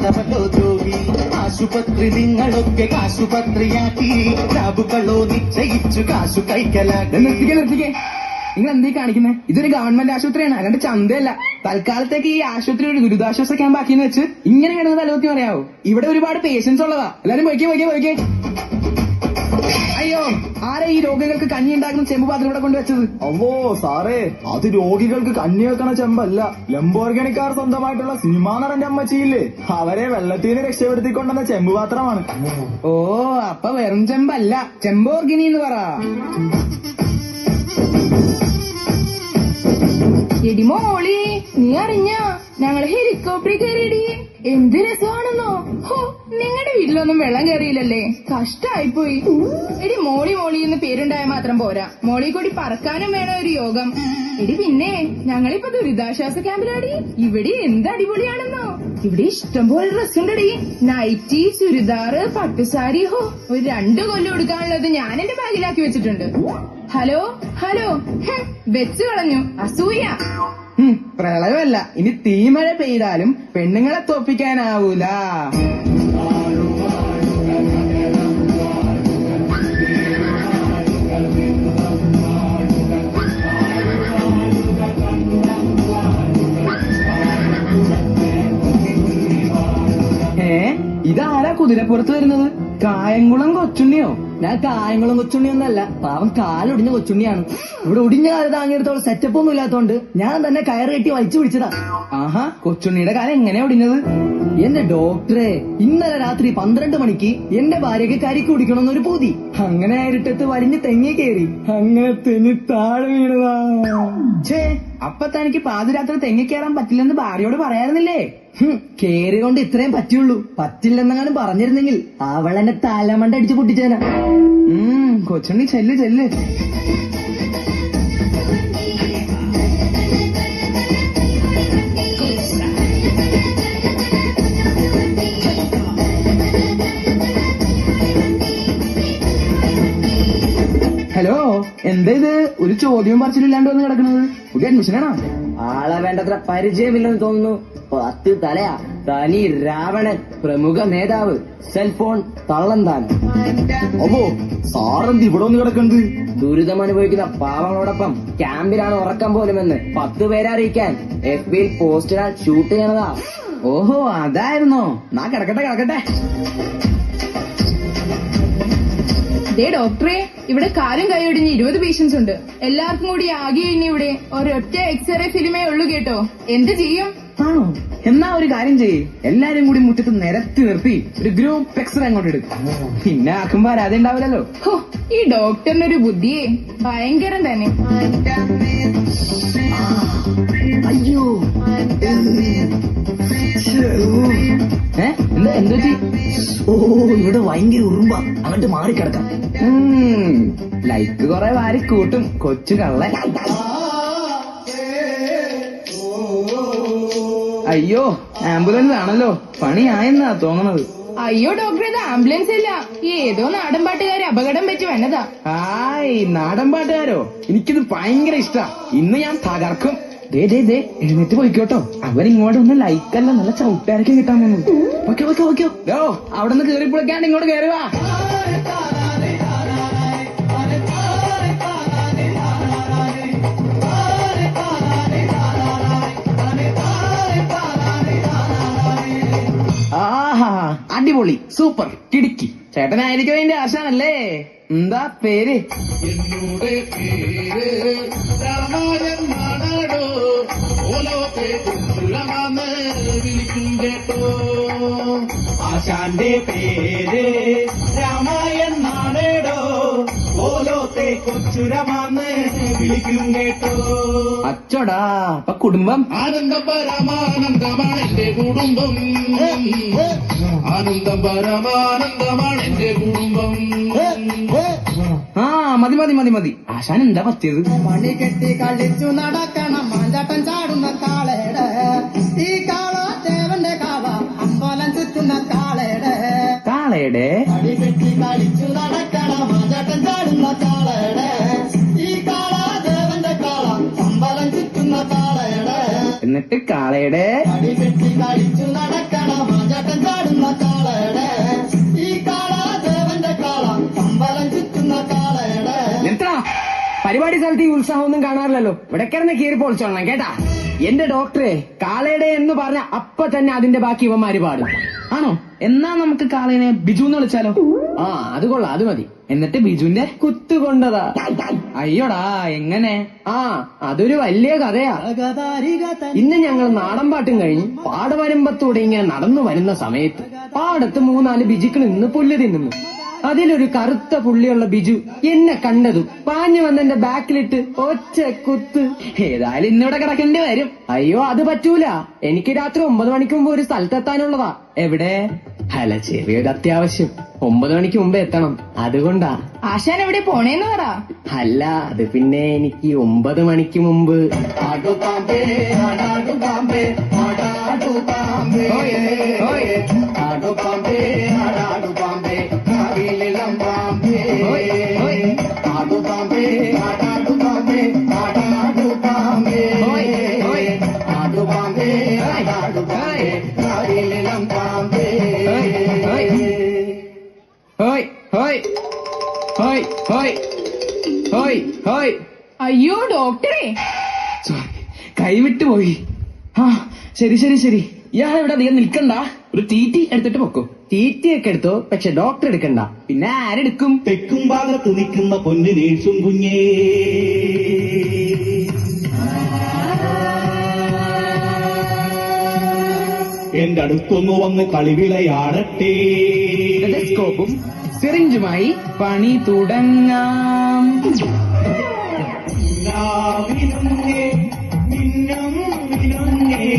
വന്നവട്ടോ ദ്രോഹി. ആശുപത്രി നിങ്ങളൊക്കെ കാശുപത്രിയാക്കി, ലാബുകളോ നിശ്ചയിച്ചു കാശു കൈക്കലാക്കി. നിർത്തിക്കേ, നിങ്ങൾ എന്തീ കാണിക്കുന്നത്? ഇതൊരു ഗവൺമെന്റ് ആശുപത്രിയാണ്, അല്ലാണ്ട് ചന്തയല്ല. തൽക്കാലത്തേക്ക് ഈ ആശുപത്രി ഒരു ദുരിതാശ്വാസ ക്യാമ്പ് ആക്കിയെന്ന് വെച്ച് ഇങ്ങനെ കിടന്ന് തലവത്തി പറയാവോ? ഇവിടെ ഒരുപാട് പേഷ്യൻസ് ഉള്ളതാ. എല്ലാരും പോയിക്കേ. അയ്യോ, ആരാ ഈ രോഗികൾക്ക് കഞ്ഞി ഉണ്ടാക്കുന്ന ചെമ്പ് പാത്രം ഇവിടെ കൊണ്ടുവച്ചത്? അവോ സാറേ, അത് രോഗികൾക്ക് കഞ്ഞി വെക്കണ ചെമ്പല്ല, ലംബോർഗണിക്കാർ സ്വന്തമായിട്ടുള്ള സിനിമാ നടന്റെ അമ്മച്ചിയില്ലേ, അവരെ വെള്ളത്തിന് രക്ഷപ്പെടുത്തിക്കൊണ്ടെന്ന ചെമ്പ് പാത്രമാണ്. ഓ, അപ്പൊ വെറും ചെമ്പല്ല, ചെമ്പോർഗിനി എന്ന് പറ. എടി മോളി, നീ അറിഞ്ഞ ഞങ്ങള് ഹെലികോപ്റ്ററിൽ കയറിയടി? എന്ത് രസമാണെന്നോ. ഹോ, നിങ്ങളുടെ വീട്ടിലൊന്നും വെള്ളം കയറിയില്ലല്ലേ? കഷ്ടായിപ്പോയി. എടി മോളി എന്ന് പേരുണ്ടായ മാത്രം പോരാ, മോളി കൂടി പറക്കാനും വേണം ഒരു യോഗം. എടി പിന്നെ ഞങ്ങളിപ്പോ ദുരിതാശ്വാസ ക്യാമ്പിലാടി. ഇവിടെ എന്ത് അടിപൊളിയാണെന്നോ. ഇവിടെ ഇഷ്ടംപോലെ ഡ്രസ് ഉണ്ടടി, നൈറ്റി, ചുരിദാറ്, പട്ടുസാരി. ഹോ, ഒരു 2 കൊല്ലം എടുക്കാനുള്ളത് ഞാൻ എന്റെ ബാഗിലാക്കി വെച്ചിട്ടുണ്ട്. ഹലോ വെച്ചു കളഞ്ഞു, അസൂയ. പ്രളയമല്ല, ഇനി തീമഴ പെയ്താലും പെണ്ണുങ്ങളെ തോപ്പിക്കാനാവൂല. ഇതാരാ കുതിരപ്പുറത്ത് വരുന്നത്? കായംകുളം കൊച്ചുണ്ണിയോ? ഞാൻ കായംകുളം കൊച്ചുണ്ണിയൊന്നല്ല, പാവം കാലൊടിഞ്ഞ കൊച്ചുണ്ണിയാണ്. ഇവിടെ ഒടിഞ്ഞ കാല് താങ്ങിയെടുത്തോളം സെറ്റപ്പ് ഒന്നും ഇല്ലാത്തോണ്ട് ഞാൻ തന്നെ കയറ് കെട്ടി വലിച്ചു പിടിച്ചതാ. ആഹാ, കൊച്ചുണ്ണിയുടെ കാലം എങ്ങനെയാ ഒടിഞ്ഞത്? എന്റെ ഡോക്ടറെ, ഇന്നലെ രാത്രി 12 മണിക്ക് എന്റെ ഭാര്യക്ക് കരിക്ക് കുടിക്കണമെന്നൊരു പൂതി. അങ്ങനെ ഇരുട്ടത്ത് വലിഞ്ഞ് തെങ്ങി കയറി, അങ്ങനെ തെങ്ങി താഴെ വീണതാ. ഛേ, അപ്പൊ തനിക്ക് പാതിരാത്രി തെങ്ങിക്കയറാൻ പറ്റില്ലെന്ന് ഭാര്യയോട് പറയാറുന്നില്ലേ? കേറി കൊണ്ട് ഇത്രയും പറ്റുള്ളൂ, പറ്റില്ലെന്നെങ്ങാനും പറഞ്ഞിരുന്നെങ്കിൽ അവളെന്നെ തലമണ്ട അടിച്ചു പൊട്ടിച്ചേനാ. കൊച്ചുണ്ണി ചെല്ല്. ഹലോ, എന്താ ഇത്? ഒരു ചോദ്യവും പറച്ചിലില്ലാണ്ട് വന്ന് കിടക്കുന്നത്? പുതിയ അഡ്മിഷനാണോ? ആളെ വേണ്ടത്ര പരിചയമില്ലെന്ന് തോന്നുന്നു. 10 തലയാ, തനി രാവണൻ, പ്രമുഖ നേതാവ്, സെൽഫോൺ തള്ളം താൻ. അവോ സാറെന്ത് ഇവിടെ ഒന്ന് കിടക്കണ്ട്? ദുരിതം അനുഭവിക്കുന്ന പാവങ്ങളോടൊപ്പം ക്യാമ്പിലാണ് ഉറക്കം പോലുമെന്ന് 10 പേരെ അറിയിക്കാൻ FBയിൽ പോസ്റ്റർ ഷൂട്ട് ചെയ്യണതാ. ഓഹോ, അതായിരുന്നോ? നാ കിടക്കട്ടെ. ദേ ഡോക്ടറെ, ഇവിടെ കാലും കൈയൊടിഞ്ഞ് 20 പേഷ്യൻസ് ഉണ്ട്. എല്ലാവർക്കും കൂടി ആകെ ഇനി ഇവിടെ ഒരൊറ്റ എക്സ്റേ ഫിലിമേ ഉള്ളൂ കേട്ടോ. എന്ത് ചെയ്യും? ആണോ? എന്നാ ഒരു കാര്യം ചെയ്യ്, എല്ലാരും കൂടി മുറ്റത്ത് നിരത്തി നിർത്തി ഒരു ഗ്രൂപ്പ് എക്സ്റേ അങ്ങോട്ട് എടുക്കും. പിന്നെ ആക്കുമ്പോ ആരാധന ഉണ്ടാവില്ലല്ലോ. ഹോ, ഈ ഡോക്ടറിനൊരു ബുദ്ധിയെ ഭയങ്കരം തന്നെ. അയ്യോ, എന്താ? ഓ, ഇവിടെ ഭയങ്കര ഉറുമ്പ, അങ്ങോട്ട് മാറിക്കിടക്കാം. ലൈക്ക് കൊറേ വാരി കൂട്ടും കൊച്ചു കള്ളൻ. അയ്യോ, ആംബുലൻസ് ആണല്ലോ, പണിയായെന്നാ തോന്നണത്. അയ്യോ ഡോക്ടറെ, ഇത് ആംബുലൻസ് ഇല്ല, ഏതോ നാടൻ പാട്ടുകാരെ അപകടം പറ്റി വന്നതാ. നാടൻ പാട്ടുകാരോ? എനിക്കിത് ഭയങ്കര ഇഷ്ടാ. ഇന്ന് ഞാൻ തകർക്കും. ദേ എഴുന്നേറ്റ് പോയിക്കോട്ടോ, അവരിങ്ങോട്ട് ഒന്ന് ലൈക്കല്ല, നല്ല ചവിട്ടാരൊക്കെ കിട്ടാൻ പോകുന്നു. ഓക്കെ. അവിടെ നിന്ന് കയറി പൊളിക്കാണ്ട് ഇങ്ങോട്ട് കയറി വാ. ആഹാ, അടിപൊളി, സൂപ്പർ, കിടുക്കി. ചേട്ടനായിരിക്കും അതിന്റെ ആശാനല്ലേ? എന്താ പേര്? എന്നോട് പേര് രാമായൻ നാടാടോ, ഓലോത്തെ കുച്ചുരമാന്ന് വിളിക്കും കേട്ടോ. ആശാന്റെ പേര് രാമായൻ നാടേടോ, ഓലോത്തെ കൊച്ചുരമാന്ന് വിളിക്കും കേട്ടോ. അച്ചോടാ, അപ്പൊ കുടുംബം? ആനന്ദം പരമാനന്ദമാണ് എന്റെ കുടുംബം, ആനന്ദം പരമാനന്ദമാണ് എന്റെ കുടുംബം. മതി. ആശാൻ എന്താ പറ്റിയത്? മണി കെട്ടി കളിച്ചു നടക്കണം മാഞ്ചാട്ടം ചാടുന്ന കാളയുടെ, ഈ കാള ദേവന്റെ കാള, അമ്പലം ചുറ്റുന്ന കാളയുടെ. മണി കെട്ടി കളിച്ചു നടക്കണം മാഞ്ചാട്ടം ചാടുന്ന കാളയുടെ, ഈ കാള ദേവന്റെ കാള, അമ്പലം ചുറ്റുന്ന കാളയുടെ. എന്നിട്ട് കാളയുടെ മണി കെട്ടി കളിച്ചു നടക്കണം മാഞ്ചാട്ടം കാലത്ത് ഈ ഉത്സാഹമൊന്നും കാണാറില്ലല്ലോ. ഇവിടെ കിടന്ന് കീറി പൊളിച്ചോളണം കേട്ടാ. എന്റെ ഡോക്ടറെ കാളയുടെ എന്ന് പറഞ്ഞ അപ്പൊ തന്നെ അതിന്റെ ബാക്കി ഇവന്മാര് പാടും. ആണോ? എന്നാ നമുക്ക് കാളേനെ ബിജു എന്ന് വിളിച്ചാലോ? ആ അത് കൊള്ളാം, അത് മതി. എന്നിട്ട് ബിജുവിന്റെ കുത്തുകൊണ്ടതാ. അയ്യോടാ എങ്ങനെ? ആ അതൊരു വലിയ കഥയാ. ഇന്ന് ഞങ്ങൾ നാടൻ പാട്ടും കഴിഞ്ഞ് പാടവരമ്പത്തൂടെ ഇങ്ങനെ നടന്നു വരുന്ന സമയത്ത് പാടത്ത് 3-4 ബിജുക്കൾ നിന്ന് പുല്ല് തിന്നുന്നു. അതിലൊരു കറുത്ത പുള്ളിയുള്ള ബിജു എന്നെ കണ്ടതും പാഞ്ഞു വന്നെന്റെ ബാക്കിലിട്ട് ഒറ്റ കുത്ത്. ഏതായാലും ഇന്നിവിടെ കിടക്കേണ്ടി വരും. അയ്യോ അത് പറ്റൂല, എനിക്ക് രാത്രി 9 മണിക്ക് മുമ്പ് ഒരു സ്ഥലത്തെത്താനുള്ളതാ. എവിടെ? അല്ല ചെറിയൊരു അത്യാവശ്യം. 9 മണിക്ക് മുമ്പ് എത്തണം, അതുകൊണ്ടാ. ആശാൻ എവിടെ പോണേന്ന് പറ. അല്ല അത് പിന്നെ എനിക്ക് 9 മണിക്ക് മുമ്പ്. ആടുപാമ്പേ ആടാടുപാമ്പേ ആടാടുപാമ്പേ ആടുപാമ്പേ ആടാടുപാമ്പേ കാവിലിളം പാമ്പേ ആടുപാമ്പേ ആടാടുപാമ്പേ ആടാടുപാമ്പേ ആടുപാമ്പേ ആടാടുപാമ്പേ കാവിലിളം പാമ്പേ. ഹോയ് ഹോയ് ഹോയ് ഹോയ് ഹോയ് ഹോയ്. അയ്യോ ഡോക്ടറെ, കൈവിട്ടു പോയി. ആ ശരി ശരി ശരി. ഇയാൾ ഇവിടെ അധികം നിൽക്കണ്ട, ഒരു തീറ്റി എടുത്തിട്ട് പൊക്കോ. തീറ്റിയൊക്കെ എടുത്തോ, പക്ഷെ ഡോക്ടർ എടുക്കണ്ട. പിന്നെ ആരെടുക്കും? തെക്കും ഭാഗത്ത് നിൽക്കുന്ന പൊന്നു നേഴ്സും കുഞ്ഞേ, എന്റെ അടുത്തൊന്നു വന്ന് കളിവിളയാടട്ടെ. ടെലസ്കോപ്പും സിറിഞ്ചുമായി പണി തുടങ്ങാം. മിന്നും